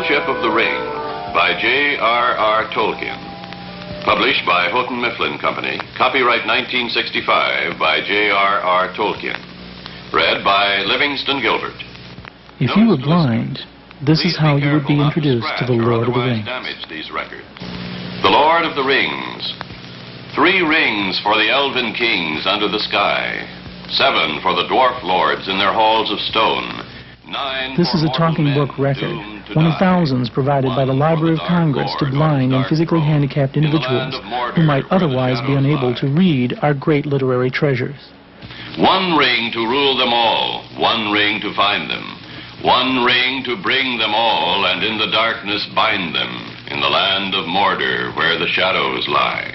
Fellowship of the Ring by J.R.R. Tolkien. Published by Houghton Mifflin Company. Copyright 1965 by J.R.R. Tolkien. Read by Livingston Gilbert. If you were blind, this is how you would be introduced to the Lord of the Rings. The Lord of the Rings. 3 rings for the elven kings under the sky. 7 for the dwarf lords in their halls of stone. 9 This is a talking book record, one of thousands provided by the Library of Congress to blind and physically handicapped individuals who might otherwise be unable to read our great literary treasures. 1 ring to rule them all, 1 ring to find them, 1 ring to bring them all, and in the darkness bind them, in the land of Mordor, where the shadows lie.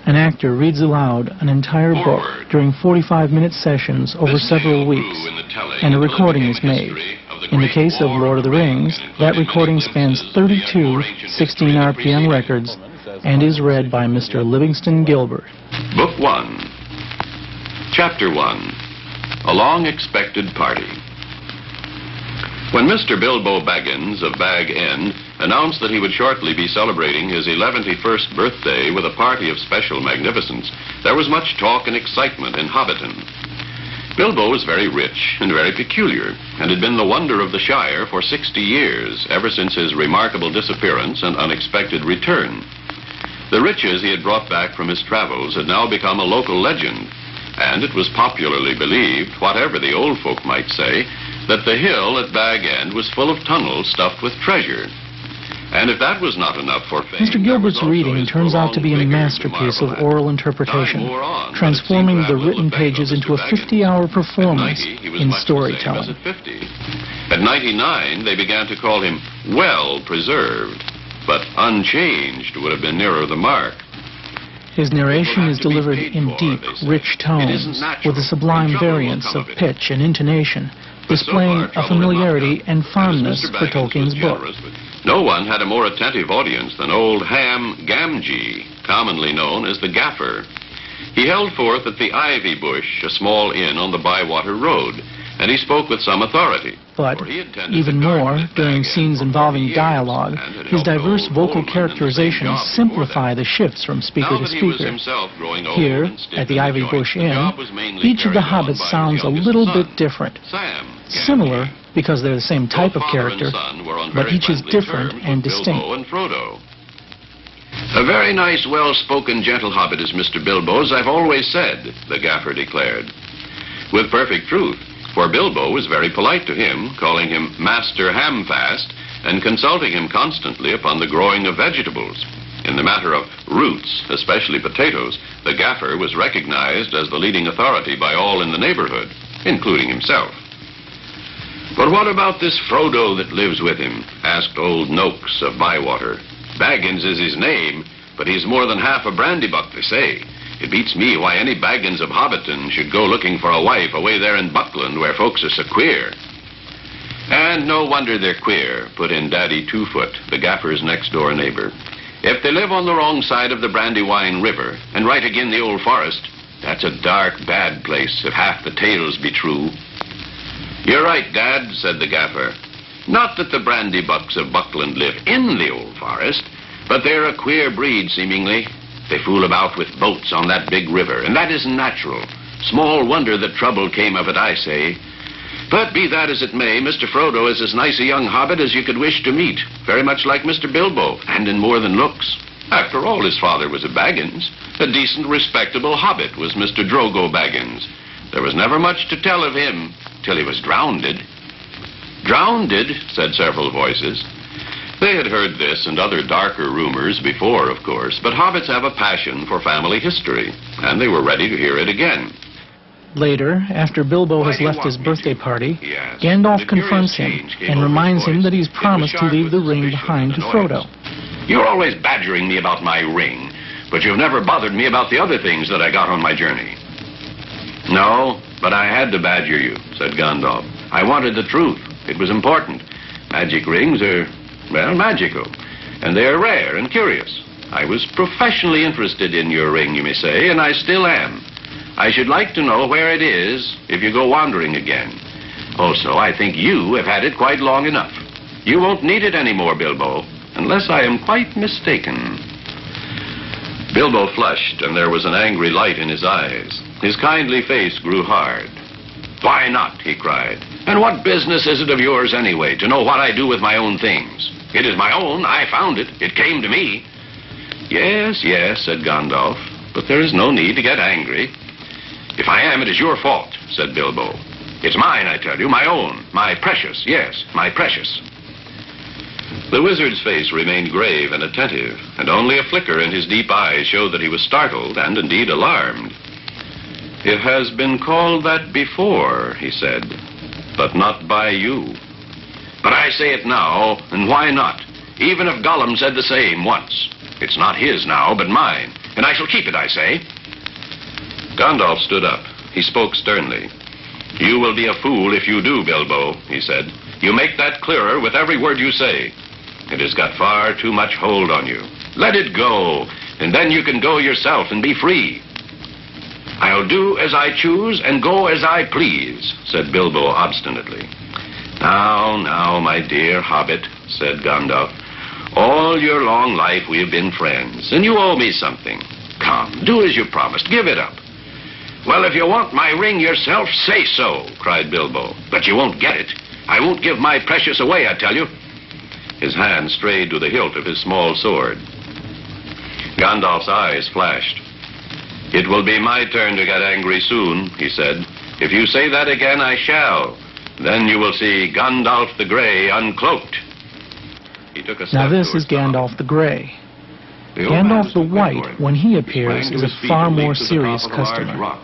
An actor reads aloud an entire book during 45-minute sessions over several weeks, and a recording is made. In the case of Lord of the Rings, that recording spans 32 16 RPM records and is read by Mr. Livingston Gilbert. Book 1. Chapter 1. A Long-Expected Party. When Mr. Bilbo Baggins of Bag End announced that he would shortly be celebrating his 11th birthday with a party of special magnificence, there was much talk and excitement in Hobbiton. Bilbo was very rich and very peculiar, and had been the wonder of the Shire for 60 years, ever since his remarkable disappearance and unexpected return. The riches he had brought back from his travels had now become a local legend, and it was popularly believed, whatever the old folk might say, that the hill at Bag End was full of tunnels stuffed with treasure. And if that was not enough for fame, Mr. Gilbert's reading turns out to be a masterpiece of oral interpretation, transforming the written pages into a 50-hour performance in storytelling. At 99, they began to call him well preserved, but unchanged would have been nearer the mark. His narration is delivered in deep, rich tones, with a sublime variance of pitch and intonation, displaying a familiarity and fondness for Tolkien's book. No one had a more attentive audience than old Ham Gamgee, commonly known as the Gaffer. He held forth at the Ivy Bush, a small inn on the Bywater Road, and he spoke with some authority. But, even more, during scenes involving dialogue, his diverse vocal characterizations simplify the shifts from speaker to speaker. Here, at the Ivy Bush Inn, each of the hobbits sounds a little bit different. Similar, because they're the same type of character, but each is different and distinct. A very nice, well-spoken, gentle hobbit is Mr. Bilbo, as I've always said, the Gaffer declared. With perfect truth, for Bilbo was very polite to him, calling him Master Hamfast, and consulting him constantly upon the growing of vegetables. In the matter of roots, especially potatoes, the Gaffer was recognized as the leading authority by all in the neighborhood, including himself. But what about this Frodo that lives with him? Asked old Noakes of Bywater. Baggins is his name, but he's more than half a brandybuck, they say. It beats me why any Baggins of Hobbiton should go looking for a wife away there in Buckland where folks are so queer. And no wonder they're queer, put in Daddy Twofoot, the Gaffer's next-door neighbor. If they live on the wrong side of the Brandywine River and right agin the old forest, that's a dark, bad place if half the tales be true. You're right, Dad, said the Gaffer. Not that the Brandybucks of Buckland live in the old forest, but they're a queer breed, seemingly. They fool about with boats on that big river, and that isn't natural. Small wonder that trouble came of it, I say. But be that as it may, Mr. Frodo is as nice a young hobbit as you could wish to meet, very much like Mr. Bilbo, and in more than looks. After all, his father was a Baggins. A decent, respectable hobbit was Mr. Drogo Baggins. There was never much to tell of him, till he was drownded. Drownded, said several voices. They had heard this and other darker rumors before, of course, but hobbits have a passion for family history, and they were ready to hear it again. Later, after Bilbo has left his birthday party, Gandalf confronts him and reminds him that he's promised to leave the ring behind to Frodo. You're always badgering me about my ring, but you've never bothered me about the other things that I got on my journey. No, but I had to badger you, said Gandalf. I wanted the truth. It was important. Magic rings are, well, magical, and they're rare and curious. I was professionally interested in your ring, you may say, and I still am. I should like to know where it is if you go wandering again. Also, I think you have had it quite long enough. You won't need it anymore, Bilbo, unless I am quite mistaken. Bilbo flushed, and there was an angry light in his eyes. His kindly face grew hard. Why not, he cried. And what business is it of yours anyway, to know what I do with my own things? It is my own. I found it. It came to me. Yes, yes, said Gandalf, but there is no need to get angry. If I am, it is your fault, said Bilbo. It's mine, I tell you, my own, my precious, yes, my precious. The wizard's face remained grave and attentive, and only a flicker in his deep eyes showed that he was startled and indeed alarmed. It has been called that before, he said, but not by you. But I say it now, and why not? Even if Gollum said the same once. It's not his now, but mine, and I shall keep it, I say. Gandalf stood up. He spoke sternly. You will be a fool if you do, Bilbo, he said. You make that clearer with every word you say. It has got far too much hold on you. Let it go, and then you can go yourself and be free. I'll do as I choose and go as I please, said Bilbo obstinately. Now, my dear hobbit, said Gandalf. All your long life we have been friends, and you owe me something. Come, do as you promised. Give it up. Well, if you want my ring yourself, say so, cried Bilbo. But you won't get it. I won't give my precious away, I tell you. His hand strayed to the hilt of his small sword. Gandalf's eyes flashed. It will be my turn to get angry soon, he said. If you say that again, I shall. Then you will see Gandalf the Grey uncloaked. He took a step. Now this is Gandalf the Grey. Gandalf the White, when he appears, is a far more serious customer.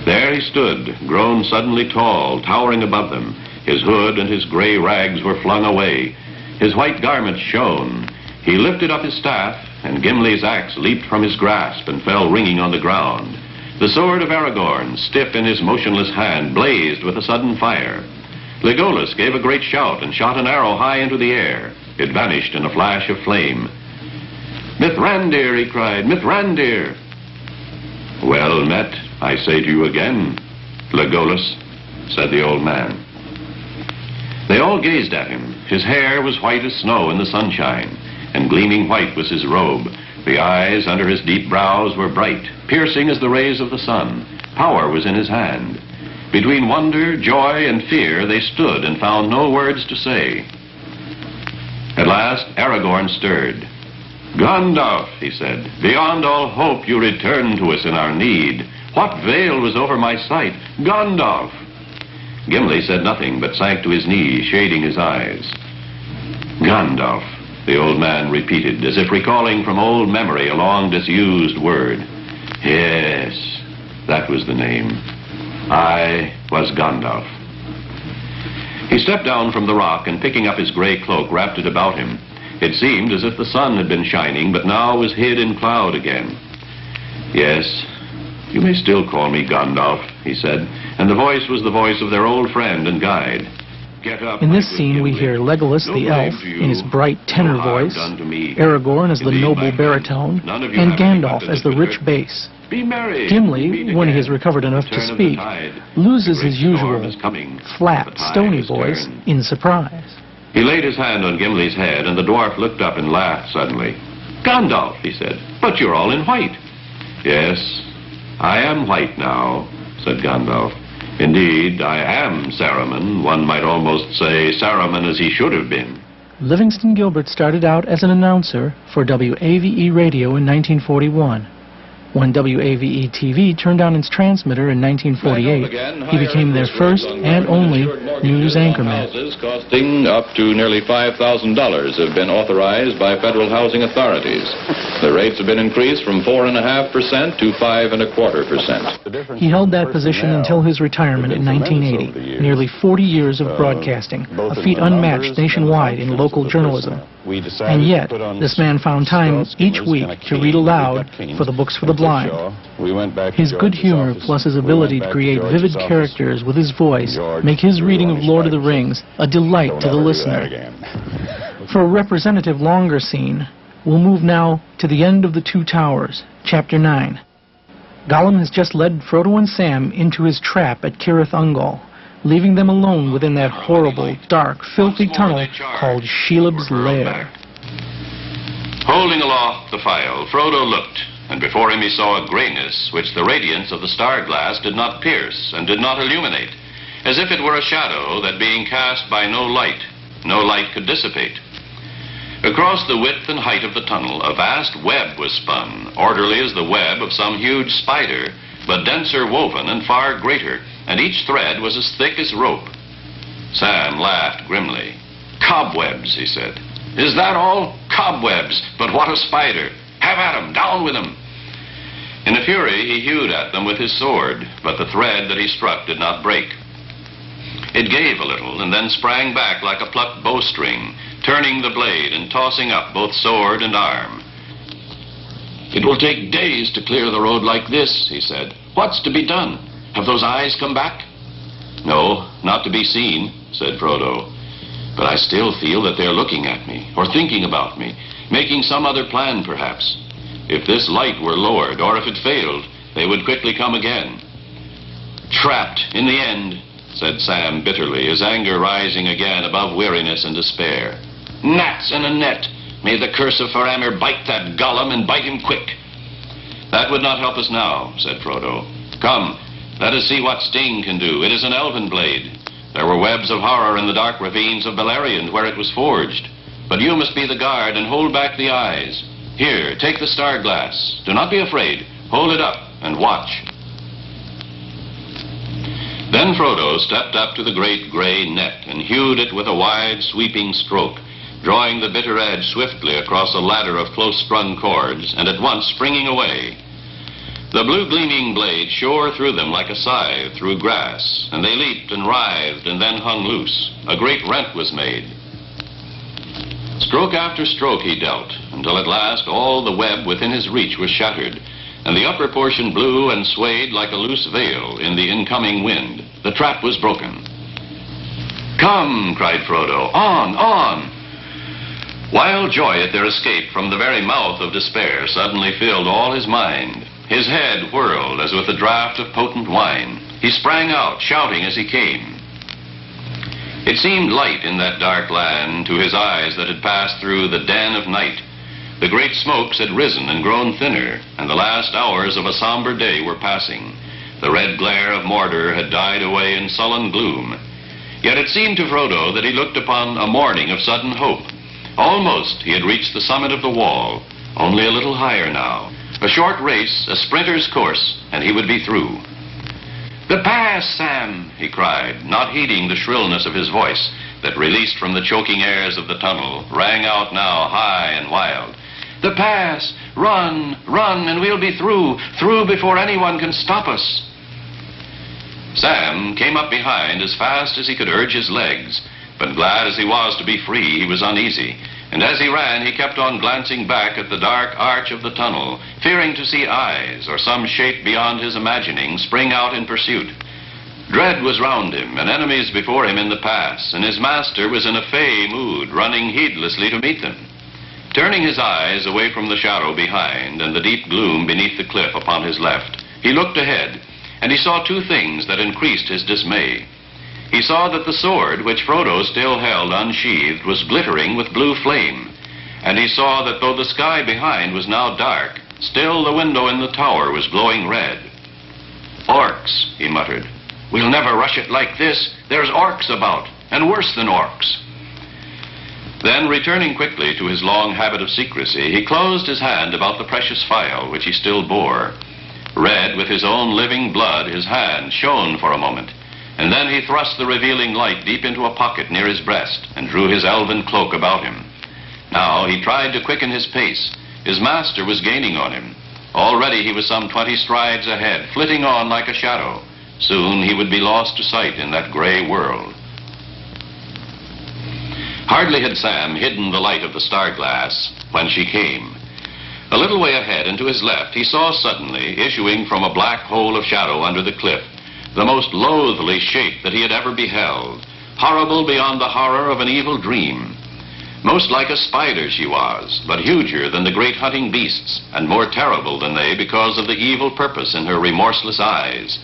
There he stood, grown suddenly tall, towering above them. His hood and his gray rags were flung away. His white garments shone. He lifted up his staff, and Gimli's axe leaped from his grasp and fell ringing on the ground. The sword of Aragorn, stiff in his motionless hand, blazed with a sudden fire. Legolas gave a great shout and shot an arrow high into the air. It vanished in a flash of flame. Mithrandir, he cried, Mithrandir. Well met, I say to you again, Legolas, said the old man. They all gazed at him. His hair was white as snow in the sunshine, and gleaming white was his robe. The eyes under his deep brows were bright, piercing as the rays of the sun. Power was in his hand. Between wonder, joy, and fear they stood and found no words to say. At last, Aragorn stirred. Gandalf, he said, beyond all hope you returned to us in our need. What veil was over my sight? Gandalf! Gimli said nothing, but sank to his knees, shading his eyes. Gandalf, the old man repeated, as if recalling from old memory a long disused word. Yes, that was the name. I was Gandalf. He stepped down from the rock and, picking up his gray cloak, wrapped it about him. It seemed as if the sun had been shining, but now was hid in cloud again. Yes, you may still call me Gandalf, he said, and the voice was the voice of their old friend and guide. Get up, in this scene, we hear Legolas the elf in his bright tenor voice, Aragorn as the noble baritone, and Gandalf as the rich bass. Gimli, when he has recovered enough to speak, loses his usual flat, stony voice in surprise. He laid his hand on Gimli's head, and the dwarf looked up and laughed suddenly. Gandalf, he said, but you're all in white. Yes, I am white now, said Gandalf. Indeed, I am Saruman. One might almost say Saruman as he should have been. Livingston Gilbert started out as an announcer for WAVE radio in 1941. When WAVE-TV turned on its transmitter in 1948, he became their first and only news anchorman. Houses costing up to nearly $5,000 have been authorized by federal housing authorities. The rates have been increased from 4.5% to 5.25%. He held that position until his retirement in 1980, nearly 40 years of broadcasting, a feat unmatched nationwide in local journalism. And yet, this man found time each week to read aloud for the Books for the Blind. His good humor plus his ability to create vivid characters with his voice make his reading of Lord of the Rings a delight to the listener. For a representative longer scene, we'll move now to the end of the Two Towers, Chapter 9. Gollum has just led Frodo and Sam into his trap at Cirith Ungol, leaving them alone within that horrible, dark, filthy tunnel called Shelob's Lair. Holding aloft the phial, Frodo looked, and before him he saw a grayness which the radiance of the star glass did not pierce and did not illuminate, as if it were a shadow that, being cast by no light could dissipate. Across the width and height of the tunnel, a vast web was spun, orderly as the web of some huge spider, but denser woven and far greater, and each thread was as thick as rope. Sam laughed grimly. "Cobwebs," he said. "Is that all? Cobwebs, but what a spider! Have at 'em, down with 'em!" In a fury, he hewed at them with his sword, but the thread that he struck did not break. It gave a little, and then sprang back like a plucked bowstring, turning the blade and tossing up both sword and arm. "It will take days to clear the road like this," he said. "What's to be done? Have those eyes come back?" "No, not to be seen," said Frodo. "But I still feel that they're looking at me, or thinking about me, making some other plan, perhaps. If this light were lowered, or if it failed, they would quickly come again." "Trapped in the end," said Sam bitterly, his anger rising again above weariness and despair. "Gnats in a net! May the curse of Faramir bite that Gollum, and bite him quick!" "That would not help us now," said Frodo. "Come, let us see what Sting can do. It is an elven blade. There were webs of horror in the dark ravines of Beleriand where it was forged. But you must be the guard and hold back the eyes. Here, take the star glass. Do not be afraid. Hold it up and watch." Then Frodo stepped up to the great gray net and hewed it with a wide, sweeping stroke, drawing the bitter edge swiftly across a ladder of close-strung cords, and at once springing away. The blue-gleaming blade shore through them like a scythe through grass, and they leaped and writhed and then hung loose. A great rent was made. Stroke after stroke he dealt, until at last all the web within his reach was shattered, and the upper portion blew and swayed like a loose veil in the incoming wind. The trap was broken. "Come," cried Frodo, "on, on!" Wild joy at their escape from the very mouth of despair suddenly filled all his mind. His head whirled as with a draught of potent wine. He sprang out, shouting as he came. It seemed light in that dark land to his eyes that had passed through the den of night. The great smokes had risen and grown thinner, and the last hours of a somber day were passing. The red glare of Mordor had died away in sullen gloom. Yet it seemed to Frodo that he looked upon a morning of sudden hope. Almost he had reached the summit of the wall, only a little higher now. A short race, a sprinter's course, and he would be through. "The pass, Sam!" he cried, not heeding the shrillness of his voice that, released from the choking airs of the tunnel, rang out now high and wild. "The pass! Run, run, and we'll be through before anyone can stop us." Sam came up behind as fast as he could urge his legs, but glad as he was to be free, he was uneasy, and as he ran, he kept on glancing back at the dark arch of the tunnel, fearing to see eyes or some shape beyond his imagining spring out in pursuit. Dread was round him, and enemies before him in the pass, and his master was in a fey mood, running heedlessly to meet them. Turning his eyes away from the shadow behind and the deep gloom beneath the cliff upon his left, he looked ahead, and he saw two things that increased his dismay. He saw that the sword, which Frodo still held unsheathed, was glittering with blue flame, and he saw that though the sky behind was now dark, still the window in the tower was glowing red. "Orcs," he muttered. "We'll never rush it like this. There's orcs about, and worse than orcs." Then, returning quickly to his long habit of secrecy, he closed his hand about the precious phial which he still bore. Red with his own living blood, his hand shone for a moment, and then he thrust the revealing light deep into a pocket near his breast and drew his elven cloak about him. Now he tried to quicken his pace. His master was gaining on him. Already he was some 20 strides ahead, flitting on like a shadow. Soon he would be lost to sight in that gray world. Hardly had Sam hidden the light of the star glass when she came. A little way ahead and to his left, he saw suddenly, issuing from a black hole of shadow under the cliff, the most loathly shape that he had ever beheld, horrible beyond the horror of an evil dream. Most like a spider she was, but huger than the great hunting beasts, and more terrible than they because of the evil purpose in her remorseless eyes.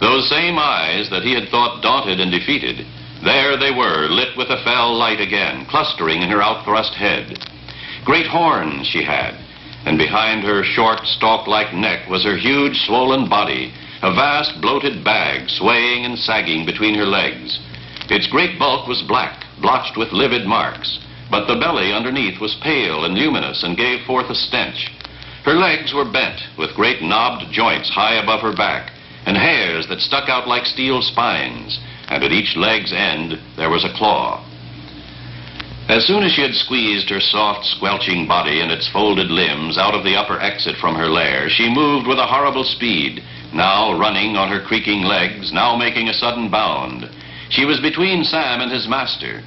Those same eyes that he had thought daunted and defeated, there they were, lit with a fell light again, clustering in her outthrust head. Great horns she had, and behind her short, stalk-like neck was her huge, swollen body, a vast, bloated bag swaying and sagging between her legs. Its great bulk was black, blotched with livid marks, but the belly underneath was pale and luminous and gave forth a stench. Her legs were bent, with great knobbed joints high above her back, and hairs that stuck out like steel spines, and at each leg's end there was a claw. As soon as she had squeezed her soft, squelching body and its folded limbs out of the upper exit from her lair, she moved with a horrible speed, now running on her creaking legs, now making a sudden bound. She was between Sam and his master.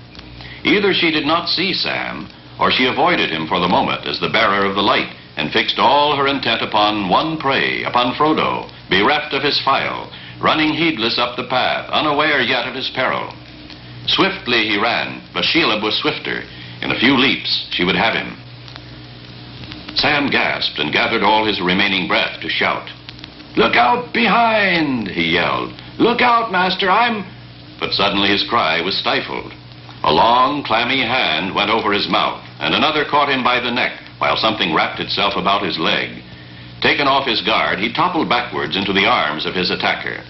Either she did not see Sam, or she avoided him for the moment as the bearer of the light, and fixed all her intent upon one prey, upon Frodo, bereft of his file, running heedless up the path, unaware yet of his peril. Swiftly he ran, but Shelob was swifter. In a few leaps, she would have him. Sam gasped and gathered all his remaining breath to shout. "Look out behind!" he yelled. "Look out, master, I'm—" But suddenly his cry was stifled. A long, clammy hand went over his mouth, and another caught him by the neck, while something wrapped itself about his leg. Taken off his guard, he toppled backwards into the arms of his attacker.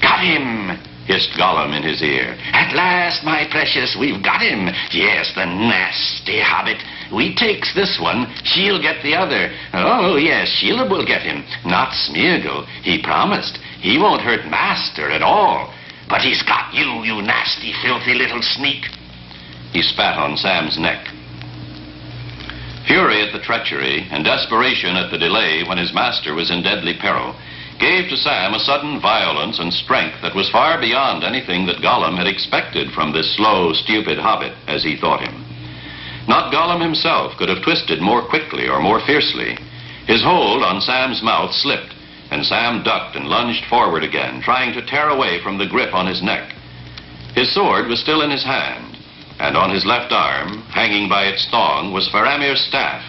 "Got him!" hissed Gollum in his ear. "At last, my precious, we've got him. Yes, the nasty hobbit. We takes this one, she'll get the other. Oh, yes, Shelob will get him. Not Smeagol. He promised. He won't hurt master at all. But he's got you, you nasty, filthy little sneak." He spat on Sam's neck. Fury at the treachery and desperation at the delay when his master was in deadly peril gave to Sam a sudden violence and strength that was far beyond anything that Gollum had expected from this slow, stupid hobbit, as he thought him. Not Gollum himself could have twisted more quickly or more fiercely. His hold on Sam's mouth slipped, and Sam ducked and lunged forward again, trying to tear away from the grip on his neck. His sword was still in his hand, and on his left arm, hanging by its thong, was Faramir's staff.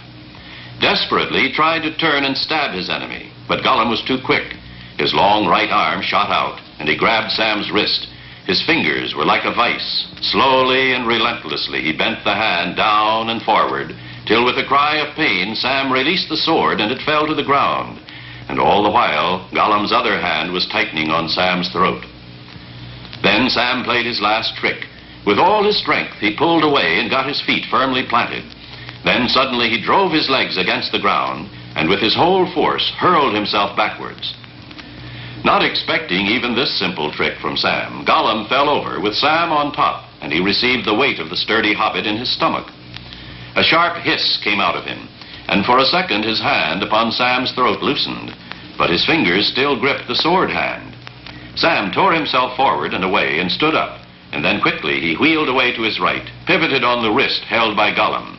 Desperately, he tried to turn and stab his enemy, but Gollum was too quick. His long right arm shot out, and he grabbed Sam's wrist. His fingers were like a vice. Slowly and relentlessly, he bent the hand down and forward, till with a cry of pain, Sam released the sword and it fell to the ground. And all the while, Gollum's other hand was tightening on Sam's throat. Then Sam played his last trick. With all his strength, he pulled away and got his feet firmly planted. Then suddenly he drove his legs against the ground, and with his whole force hurled himself backwards. Not expecting even this simple trick from Sam, Gollum fell over with Sam on top, and he received the weight of the sturdy hobbit in his stomach. A sharp hiss came out of him, and for a second his hand upon Sam's throat loosened, but his fingers still gripped the sword hand. Sam tore himself forward and away and stood up, and then quickly he wheeled away to his right, pivoted on the wrist held by Gollum.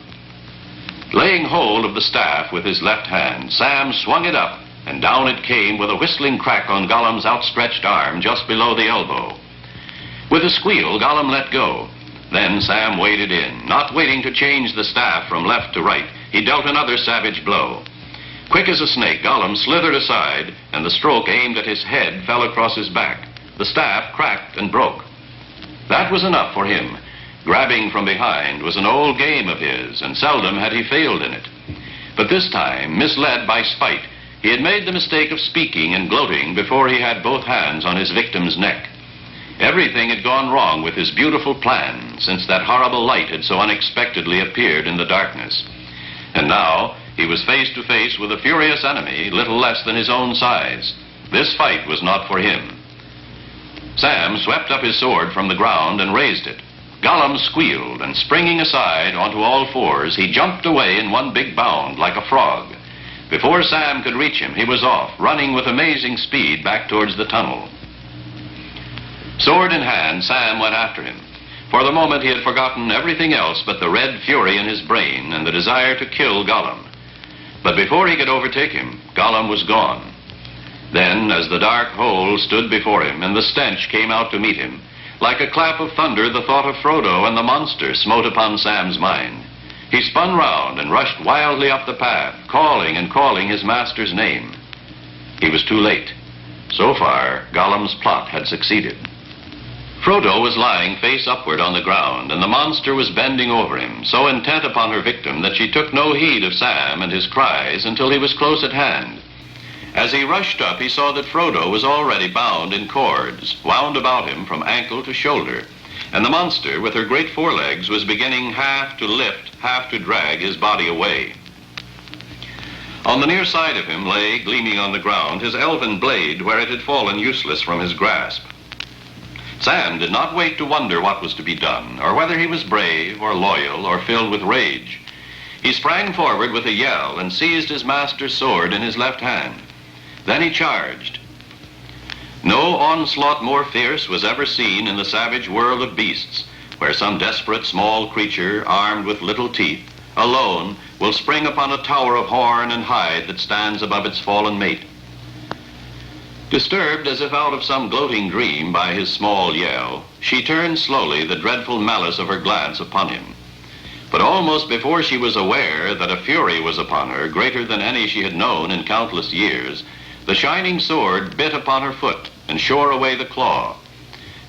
Laying hold of the staff with his left hand, Sam swung it up, and down it came with a whistling crack on Gollum's outstretched arm just below the elbow. With a squeal, Gollum let go. Then Sam waded in, not waiting to change the staff from left to right. He dealt another savage blow. Quick as a snake, Gollum slithered aside, and the stroke aimed at his head fell across his back. The staff cracked and broke. That was enough for him. Grabbing from behind was an old game of his, and seldom had he failed in it. But this time, misled by spite, he had made the mistake of speaking and gloating before he had both hands on his victim's neck. Everything had gone wrong with his beautiful plan since that horrible light had so unexpectedly appeared in the darkness. And now he was face to face with a furious enemy little less than his own size. This fight was not for him. Sam swept up his sword from the ground and raised it. Gollum squealed, and springing aside onto all fours, he jumped away in one big bound like a frog. Before Sam could reach him, he was off, running with amazing speed back towards the tunnel. Sword in hand, Sam went after him. For the moment, he had forgotten everything else but the red fury in his brain and the desire to kill Gollum. But before he could overtake him, Gollum was gone. Then, as the dark hole stood before him and the stench came out to meet him, like a clap of thunder, the thought of Frodo and the monster smote upon Sam's mind. He spun round and rushed wildly up the path, calling and calling his master's name. He was too late. So far, Gollum's plot had succeeded. Frodo was lying face upward on the ground, and the monster was bending over him, so intent upon her victim that she took no heed of Sam and his cries until he was close at hand. As he rushed up, he saw that Frodo was already bound in cords, wound about him from ankle to shoulder, and the monster, with her great forelegs, was beginning half to lift, half to drag his body away. On the near side of him lay, gleaming on the ground, his elven blade where it had fallen useless from his grasp. Sam did not wait to wonder what was to be done, or whether he was brave or loyal or filled with rage. He sprang forward with a yell and seized his master's sword in his left hand. Then he charged. No onslaught more fierce was ever seen in the savage world of beasts, where some desperate small creature, armed with little teeth, alone, will spring upon a tower of horn and hide that stands above its fallen mate. Disturbed as if out of some gloating dream by his small yell, she turned slowly the dreadful malice of her glance upon him. But almost before she was aware that a fury was upon her greater than any she had known in countless years, the shining sword bit upon her foot and shore away the claw.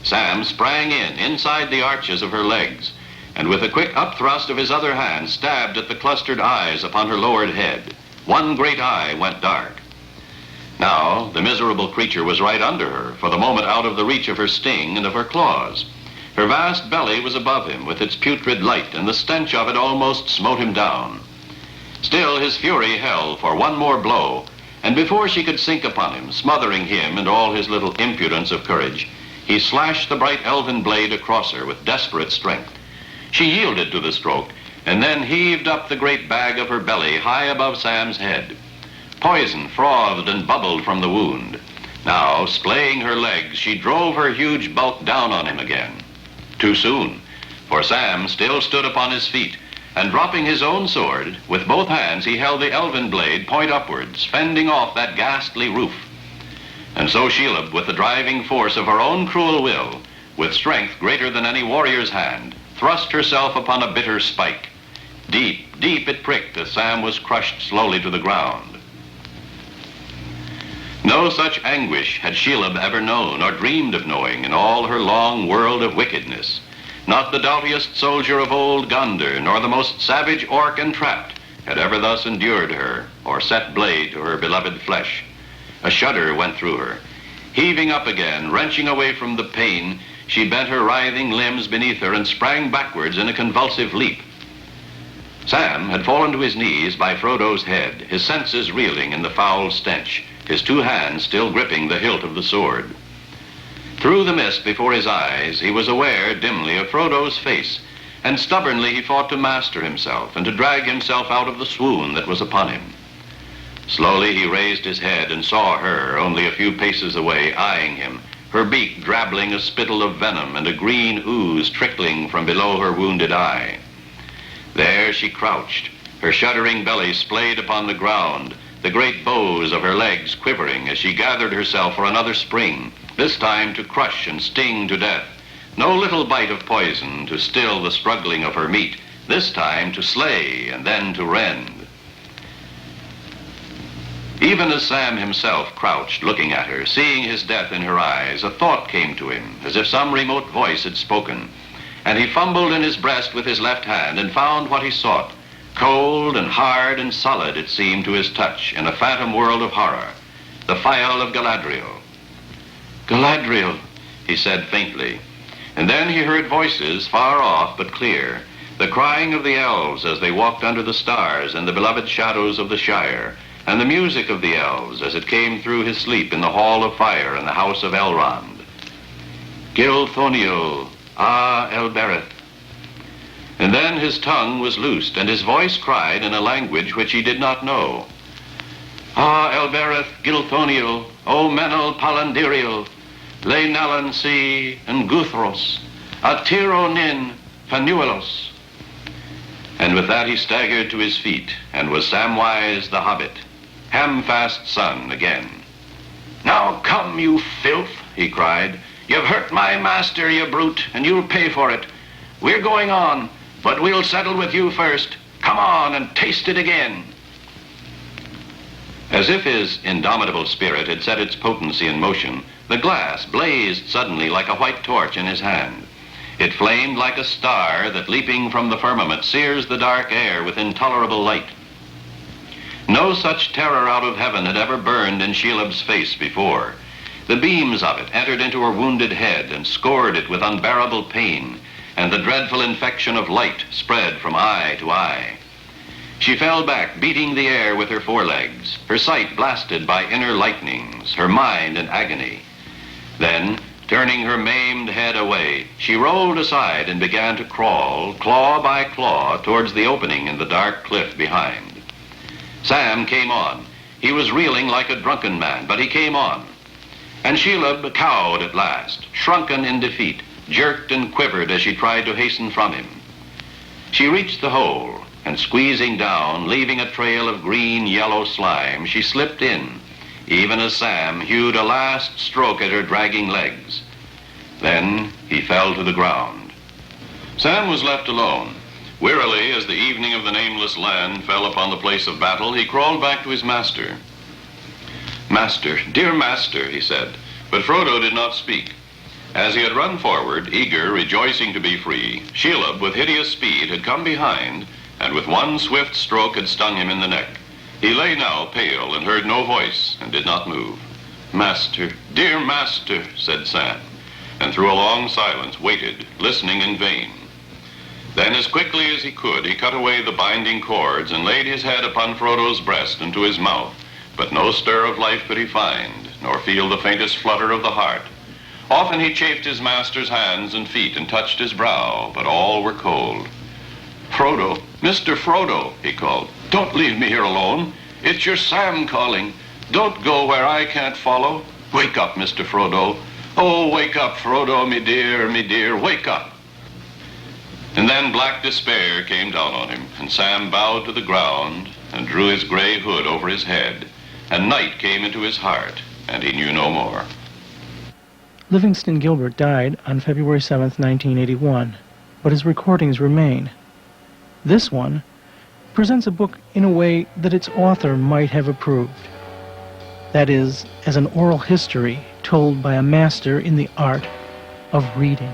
Sam sprang inside the arches of her legs, and with a quick upthrust of his other hand stabbed at the clustered eyes upon her lowered head. One great eye went dark. Now, the miserable creature was right under her, for the moment out of the reach of her sting and of her claws. Her vast belly was above him, with its putrid light, and the stench of it almost smote him down. Still, his fury held for one more blow, and before she could sink upon him, smothering him and all his little impudence of courage, he slashed the bright elven blade across her with desperate strength. She yielded to the stroke, and then heaved up the great bag of her belly high above Sam's head. Poison frothed and bubbled from the wound. Now, splaying her legs, she drove her huge bulk down on him again. Too soon, for Sam still stood upon his feet, and dropping his own sword, with both hands he held the elven blade point upwards, fending off that ghastly roof. And so Shelob, with the driving force of her own cruel will, with strength greater than any warrior's hand, thrust herself upon a bitter spike. Deep, deep it pricked as Sam was crushed slowly to the ground. No such anguish had Shelob ever known or dreamed of knowing in all her long world of wickedness. Not the doughtiest soldier of old Gondor, nor the most savage orc entrapped, had ever thus endured her or set blade to her beloved flesh. A shudder went through her. Heaving up again, wrenching away from the pain, she bent her writhing limbs beneath her and sprang backwards in a convulsive leap. Sam had fallen to his knees by Frodo's head, his senses reeling in the foul stench, his two hands still gripping the hilt of the sword. Through the mist before his eyes, he was aware dimly of Frodo's face, and stubbornly he fought to master himself and to drag himself out of the swoon that was upon him. Slowly he raised his head and saw her only a few paces away, eyeing him, her beak drabbling a spittle of venom and a green ooze trickling from below her wounded eye. There she crouched, her shuddering belly splayed upon the ground, the great bows of her legs quivering as she gathered herself for another spring, this time to crush and sting to death. No little bite of poison to still the struggling of her meat, this time to slay and then to rend. Even as Sam himself crouched looking at her, seeing his death in her eyes, a thought came to him, as if some remote voice had spoken, and he fumbled in his breast with his left hand and found what he sought. Cold and hard and solid it seemed to his touch in a phantom world of horror, the phial of Galadriel. Galadriel, he said faintly, and then he heard voices far off but clear, the crying of the elves as they walked under the stars and the beloved shadows of the Shire, and the music of the elves as it came through his sleep in the Hall of Fire in the house of Elrond. Gilthoniel, Elbereth. And then his tongue was loosed, and his voice cried in a language which he did not know. Elbereth, Gilthoniel, O Menel Palandiriel, Le Nalan Si and Guthros, Atiro Nin, Fanuelos. And with that he staggered to his feet, and was Samwise the Hobbit, Hamfast's son again. Now come, you filth, he cried. You've hurt my master, you brute, and you'll pay for it. We're going on, but we'll settle with you first. Come on and taste it again. As if his indomitable spirit had set its potency in motion, the glass blazed suddenly like a white torch in his hand. It flamed like a star that, leaping from the firmament, sears the dark air with intolerable light. No such terror out of heaven had ever burned in Shelob's face before. The beams of it entered into her wounded head and scored it with unbearable pain, and the dreadful infection of light spread from eye to eye. She fell back, beating the air with her forelegs, her sight blasted by inner lightnings, her mind in agony. Then, turning her maimed head away, she rolled aside and began to crawl, claw by claw, towards the opening in the dark cliff behind. Sam came on. He was reeling like a drunken man, but he came on. And Shelob cowed at last, shrunken in defeat, jerked and quivered as she tried to hasten from him. She reached the hole, and squeezing down, leaving a trail of green-yellow slime, she slipped in, even as Sam hewed a last stroke at her dragging legs. Then he fell to the ground. Sam was left alone. Wearily, as the evening of the nameless land fell upon the place of battle, he crawled back to his master. "Master, dear master," he said, but Frodo did not speak. As he had run forward, eager, rejoicing to be free, Shelob, with hideous speed, had come behind, and with one swift stroke had stung him in the neck. He lay now pale and heard no voice and did not move. "Master, dear master," said Sam, and through a long silence waited, listening in vain. Then, as quickly as he could, he cut away the binding cords and laid his head upon Frodo's breast and to his mouth, but no stir of life could he find, nor feel the faintest flutter of the heart. Often he chafed his master's hands and feet and touched his brow, but all were cold. "Frodo, Mr. Frodo," he called, "don't leave me here alone. It's your Sam calling. Don't go where I can't follow. Wake up, Mr. Frodo. Oh, wake up, Frodo, me dear, wake up." And then black despair came down on him, and Sam bowed to the ground and drew his gray hood over his head, and night came into his heart, and he knew no more. Livingston Gilbert died on February 7, 1981, but his recordings remain. This one presents a book in a way that its author might have approved. That is, as an oral history told by a master in the art of reading.